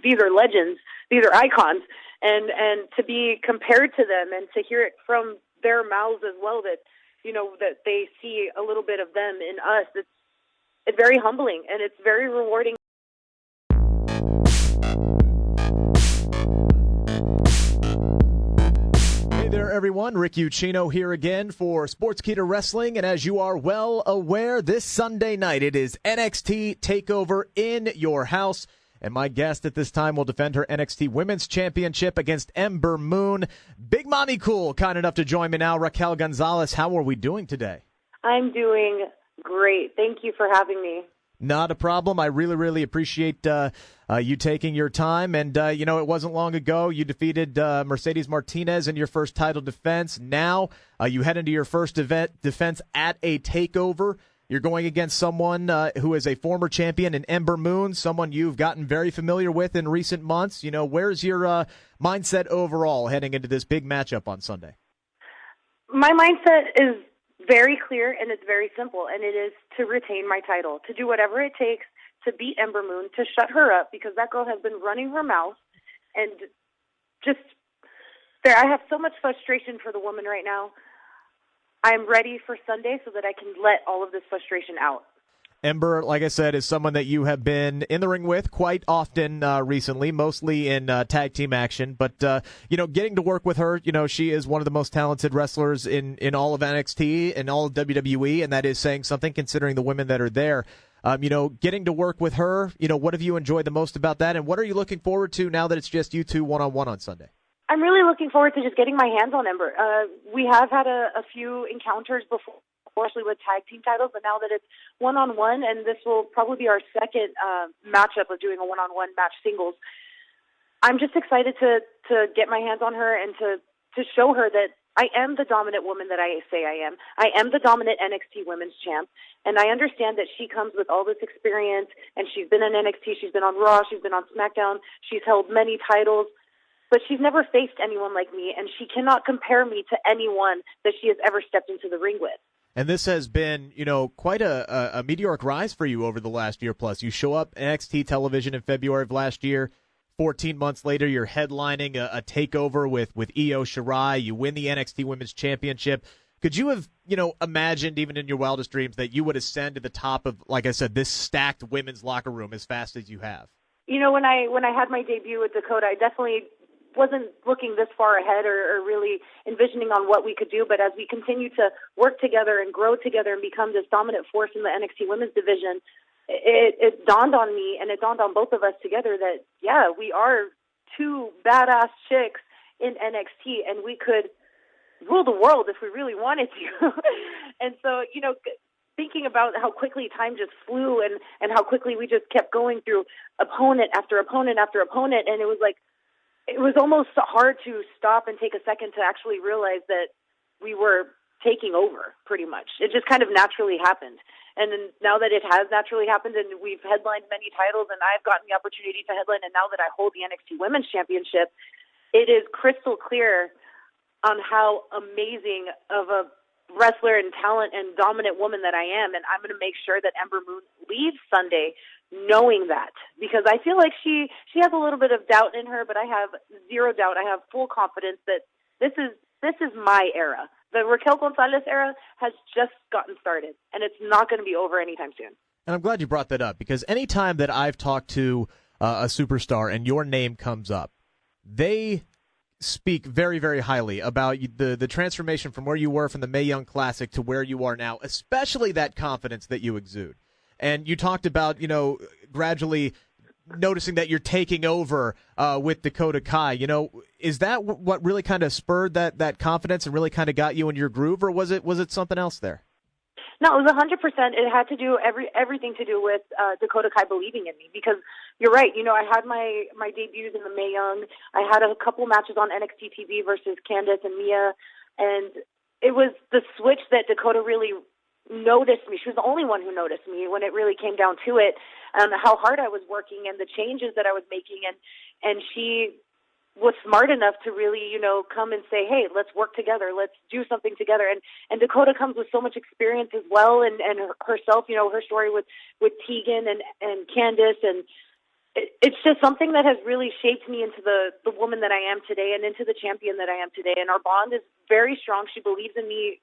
these are legends, these are icons, and to be compared to them and to hear it from their mouths as well, that, you know, that they see a little bit of them in us, it's very humbling and it's very rewarding. Hey there, everyone. Rick Ucchino here again for Sportskeeda Wrestling. And as you are well aware, this Sunday night it is NXT TakeOver in your house. And my guest at this time will defend her NXT Women's Championship against Ember Moon. Big Mommy Cool, kind enough to join me now. Raquel Gonzalez, how are we doing today? I'm doing great. Thank you for having me. Not a problem. I really appreciate you taking your time. And, you know, it wasn't long ago you defeated Mercedes Martinez in your first title defense. Now you head into your first defense at a TakeOver. You're going against someone who is a former champion in Ember Moon, someone you've gotten very familiar with in recent months. You know, where's your mindset overall heading into this big matchup on Sunday? My mindset is very clear, and it's very simple, and it is to retain my title, to do whatever it takes to beat Ember Moon, to shut her up, because that girl has been running her mouth, and just there. I have so much frustration for the woman right now. I'm ready for Sunday so that I can let all of this frustration out. Ember, like I said, is someone that you have been in the ring with quite often recently, mostly in tag team action. But, you know, getting to work with her, you know, she is one of the most talented wrestlers in all of NXT and all of WWE, and that is saying something considering the women that are there. You know, getting to work with her, you know, what have you enjoyed the most about that, and what are you looking forward to now that it's just you two one-on-one on Sunday? I'm really looking forward to just getting my hands on Ember. We have had a few encounters before, especially with tag team titles, but now that it's one-on-one, and this will probably be our second matchup of doing a one-on-one match singles, I'm just excited to get my hands on her and to show her that I am the dominant woman that I say I am. I am the dominant NXT Women's Champ, and I understand that she comes with all this experience, and she's been in NXT, she's been on Raw, she's been on SmackDown, she's held many titles, but she's never faced anyone like me, and she cannot compare me to anyone that she has ever stepped into the ring with. And this has been, you know, quite a meteoric rise for you over the last year plus. You show up NXT television in February of last year. 14 months later, you're headlining a takeover with Io Shirai. You win the NXT Women's Championship. Could you have, you know, imagined even in your wildest dreams that you would ascend to the top of, like I said, this stacked women's locker room as fast as you have? You know, when I had my debut with Dakota, I definitely wasn't looking this far ahead or really envisioning on what we could do, but as we continue to work together and grow together and become this dominant force in the NXT women's division, it dawned on me, and it dawned on both of us together that, yeah, we are two badass chicks in NXT, and we could rule the world if we really wanted to. And so, you know, thinking about how quickly time just flew and how quickly we just kept going through opponent after opponent after opponent, and it was like, it was almost hard to stop and take a second to actually realize that we were taking over, pretty much. It just kind of naturally happened. And then now that it has naturally happened and we've headlined many titles and I've gotten the opportunity to headline, and now that I hold the NXT Women's Championship, it is crystal clear on how amazing of a wrestler and talent and dominant woman that I am. And I'm going to make sure that Ember Moon leaves Sunday knowing that, because I feel like she has a little bit of doubt in her, but I have zero doubt. I have full confidence that this is my era. The Raquel Gonzalez era has just gotten started, and it's not going to be over anytime soon. And I'm glad you brought that up, because anytime that I've talked to a superstar and your name comes up, they speak very highly about the transformation from where you were from the Mae Young Classic to where you are now, especially that confidence that you exude. And you talked about, you know, gradually noticing that you're taking over with Dakota Kai. You know, is that what really kind of spurred that confidence and really kind of got you in your groove, or was it something else there? No, it was 100%. It had to do everything to do with Dakota Kai believing in me, because you're right. You know, I had my debuts in the Mae Young. I had a couple matches on NXT TV versus Candice and Mia, and it was the switch that Dakota really noticed me. She was the only one who noticed me when it really came down to it, how hard I was working and the changes that I was making, and she was smart enough to really, you know, come and say, hey, let's work together, let's do something together. And Dakota comes with so much experience as well, and herself, you know, her story with Tegan and Candice, and it's just something that has really shaped me into the woman that I am today and into the champion that I am today. And our bond is very strong. She believes in me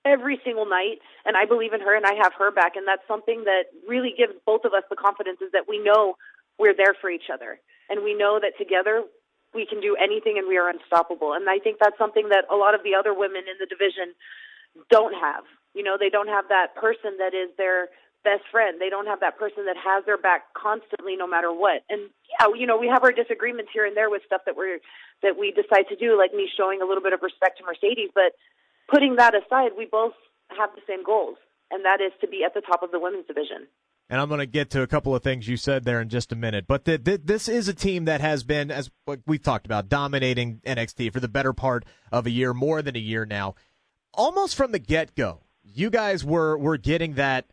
every single night, and I believe in her, and I have her back. And that's something that really gives both of us the confidence, is that we know we're there for each other. And we know that together we can do anything and we are unstoppable. And I think that's something that a lot of the other women in the division don't have. You know, they don't have that person that is their best friend. They don't have that person that has their back constantly, no matter what. And yeah, you know, we have our disagreements here and there with stuff that we decide to do, like me showing a little bit of respect to Mercedes. But putting that aside, we both have the same goals, and that is to be at the top of the women's division. And I'm going to get to a couple of things you said there in just a minute. But this is a team that has been, as we've talked about, dominating NXT for the better part of a year, more than a year now. Almost from the get-go, you guys were getting that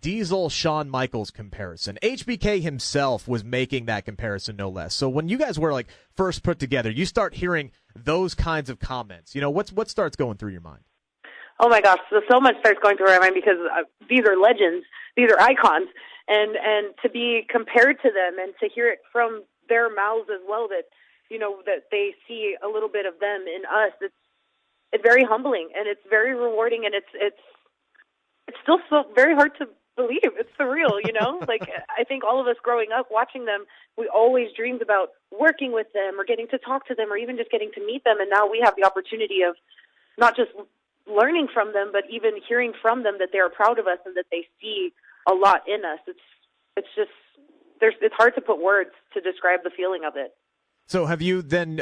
Diesel Shawn Michaels comparison. HBK himself was making that comparison, no less. So when you guys were like first put together, you start hearing those kinds of comments. You know, what starts going through your mind? Oh my gosh, so much starts going through my mind, because these are legends, these are icons, and to be compared to them and to hear it from their mouths as well, that, you know, that they see a little bit of them in us. It's very humbling, and it's very rewarding, and it's still so very hard to believe. It's surreal, you know? Like, I think all of us growing up watching them, we always dreamed about working with them or getting to talk to them or even just getting to meet them, and now we have the opportunity of not just learning from them, but even hearing from them that they are proud of us and that they see a lot in us. It's just, it's hard to put words to describe the feeling of it. So have you then, you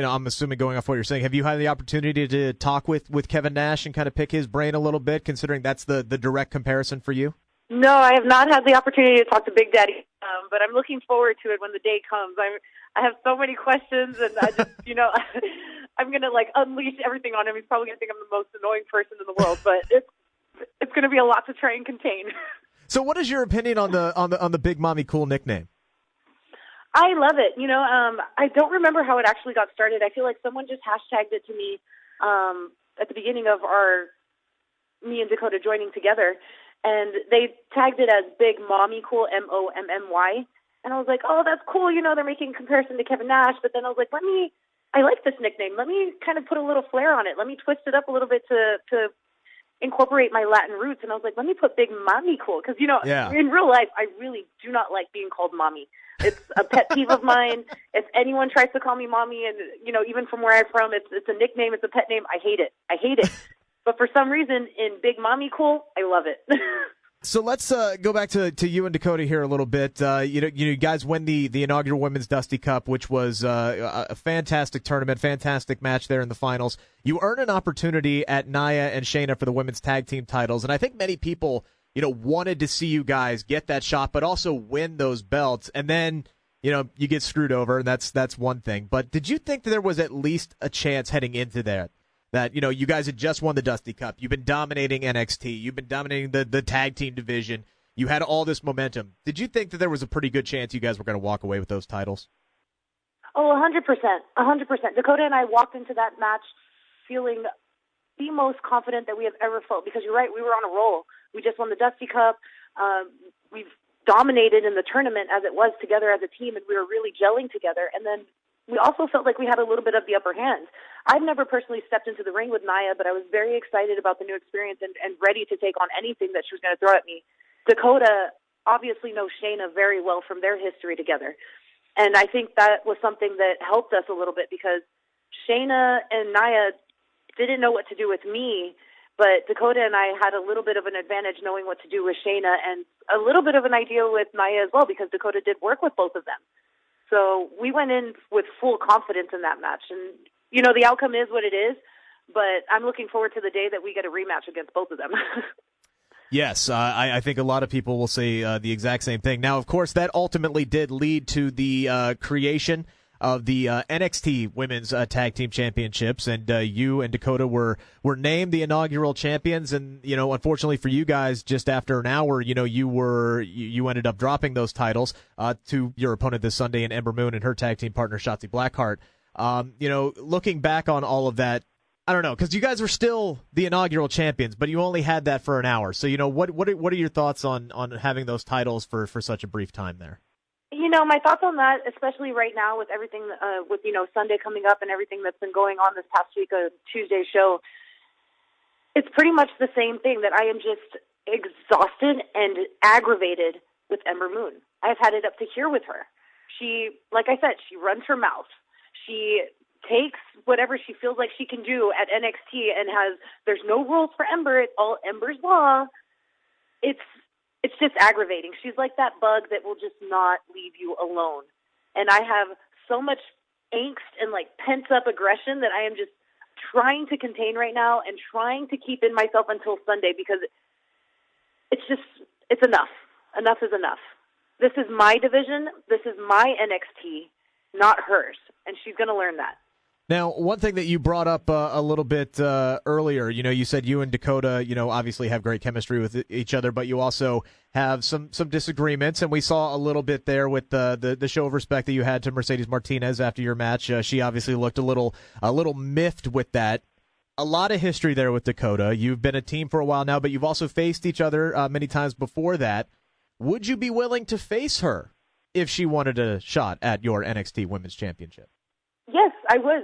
know, I'm assuming going off what you're saying, have you had the opportunity to talk with Kevin Nash and kind of pick his brain a little bit, considering that's the direct comparison for you? No, I have not had the opportunity to talk to Big Daddy, but I'm looking forward to it when the day comes. I have so many questions, and I just, you know, I'm going to, like, unleash everything on him. He's probably going to think I'm the most annoying person in the world, but it's going to be a lot to try and contain. So what is your opinion on the Big Mommy Cool nickname? I love it. You know, I don't remember how it actually got started. I feel like someone just hashtagged it to me at the beginning of me and Dakota joining together, and they tagged it as Big Mommy Cool, MOMMY. And I was like, oh, that's cool. You know, they're making a comparison to Kevin Nash. But then I was like, I like this nickname. Let me kind of put a little flair on it. Let me twist it up a little bit to incorporate my Latin roots. And I was like, let me put Big Mommy Cool. Because, you know, in real life, I really do not like being called mommy. It's a pet peeve of mine. If anyone tries to call me mommy, and, you know, even from where I'm from, it's a nickname, it's a pet name, I hate it. But for some reason, in Big Mommy Cool, I love it. So let's go back to you and Dakota here a little bit. You guys win the inaugural Women's Dusty Cup, which was a fantastic tournament, fantastic match there in the finals. You earn an opportunity at Nia and Shayna for the women's tag team titles, and I think many people, you know, wanted to see you guys get that shot, but also win those belts. And then, you know, you get screwed over, and that's one thing. But did you think that there was at least a chance heading into that, you know, you guys had just won the Dusty Cup. You've been dominating NXT. You've been dominating the tag team division. You had all this momentum. Did you think that there was a pretty good chance you guys were going to walk away with those titles? Oh, 100%. 100%. Dakota and I walked into that match feeling the most confident that we have ever felt, because you're right, we were on a roll. We just won the Dusty Cup. We've dominated in the tournament as it was together as a team, and we were really gelling together. And then we also felt like we had a little bit of the upper hand. I've never personally stepped into the ring with Nia, but I was very excited about the new experience and ready to take on anything that she was going to throw at me. Dakota obviously knows Shayna very well from their history together. And I think that was something that helped us a little bit, because Shayna and Nia didn't know what to do with me, but Dakota and I had a little bit of an advantage knowing what to do with Shayna, and a little bit of an idea with Nia as well, because Dakota did work with both of them. So we went in with full confidence in that match. And, you know, the outcome is what it is, but I'm looking forward to the day that we get a rematch against both of them. Yes, I think a lot of people will say the exact same thing. Now, of course, that ultimately did lead to the creation of the NXT Women's Tag Team Championships, and you and Dakota were named the inaugural champions. And, you know, unfortunately for you guys, just after an hour, you know, you ended up dropping those titles to your opponent this Sunday in Ember Moon and her tag team partner Shotzi Blackheart. You know, looking back on all of that, I don't know, because you guys were still the inaugural champions, but you only had that for an hour. So, you know, what are your thoughts on having those titles for such a brief time there? You My thoughts on that, especially right now with everything, with Sunday coming up and everything that's been going on this past week, Tuesday's show, it's pretty much the same thing, that I am just exhausted and aggravated with Ember Moon. I've had it up to here with her. She, like I said, she runs her mouth. She takes whatever she feels like she can do at NXT and there's no rules for Ember. It's all Ember's law. It's just aggravating. She's like that bug that will just not leave you alone. And I have so much angst and pent up aggression that I am just trying to contain right now and trying to keep in myself until Sunday, because it's enough. Enough is enough. This is my division. This is my NXT, not hers. And she's going to learn that. Now, one thing that you brought up a little bit earlier, you said you and Dakota, obviously have great chemistry with each other, but you also have some disagreements, and we saw a little bit there with the show of respect that you had to Mercedes Martinez after your match. She obviously looked a little miffed with that. A lot of history there with Dakota. You've been a team for a while now, but you've also faced each other many times before that. Would you be willing to face her if she wanted a shot at your NXT Women's Championship? Yes, I would.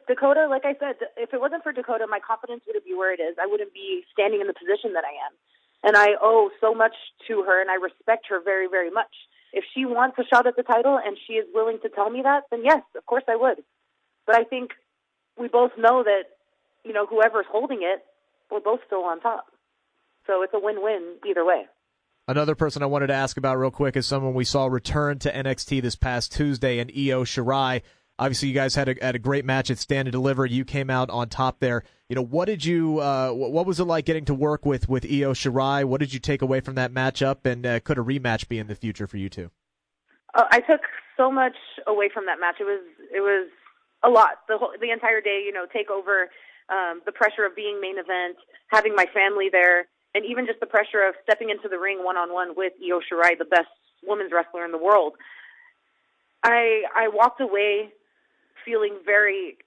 Dakota, like I said, if it wasn't for Dakota, my confidence wouldn't be where it is. I wouldn't be standing in the position that I am. And I owe so much to her, and I respect her very, very much. If she wants a shot at the title and she is willing to tell me that, then yes, of course I would. But I think we both know that, whoever's holding it, we're both still on top. So it's a win-win either way. Another person I wanted to ask about real quick is someone we saw return to NXT this past Tuesday, and Io Shirai. Obviously, you guys had a great match at Stand and Deliver. You came out on top there. What did you? What was it like getting to work with Io Shirai? What did you take away from that matchup? And could a rematch be in the future for you two? I took so much away from that match. It was a lot. The entire day, TakeOver, the pressure of being main event, having my family there, and even just the pressure of stepping into the ring one-on-one with Io Shirai, the best women's wrestler in the world. I walked away feeling very,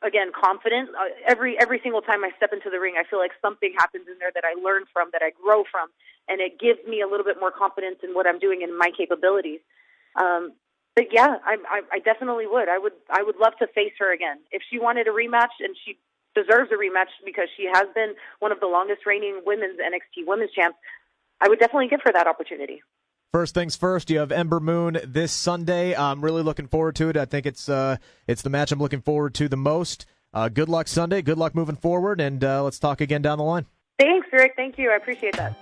again, confident. Every single time I step into the ring, I feel like something happens in there that I learn from, that I grow from, and it gives me a little bit more confidence in what I'm doing and my capabilities. But yeah, I definitely would. I would love to face her again. If she wanted a rematch, and she deserves a rematch because she has been one of the longest reigning women's NXT women's champs, I would definitely give her that opportunity. First things first, you have Ember Moon this Sunday. I'm really looking forward to it. I think it's the match I'm looking forward to the most. Good luck Sunday. Good luck moving forward, and let's talk again down the line. Thanks, Rick. Thank you. I appreciate that.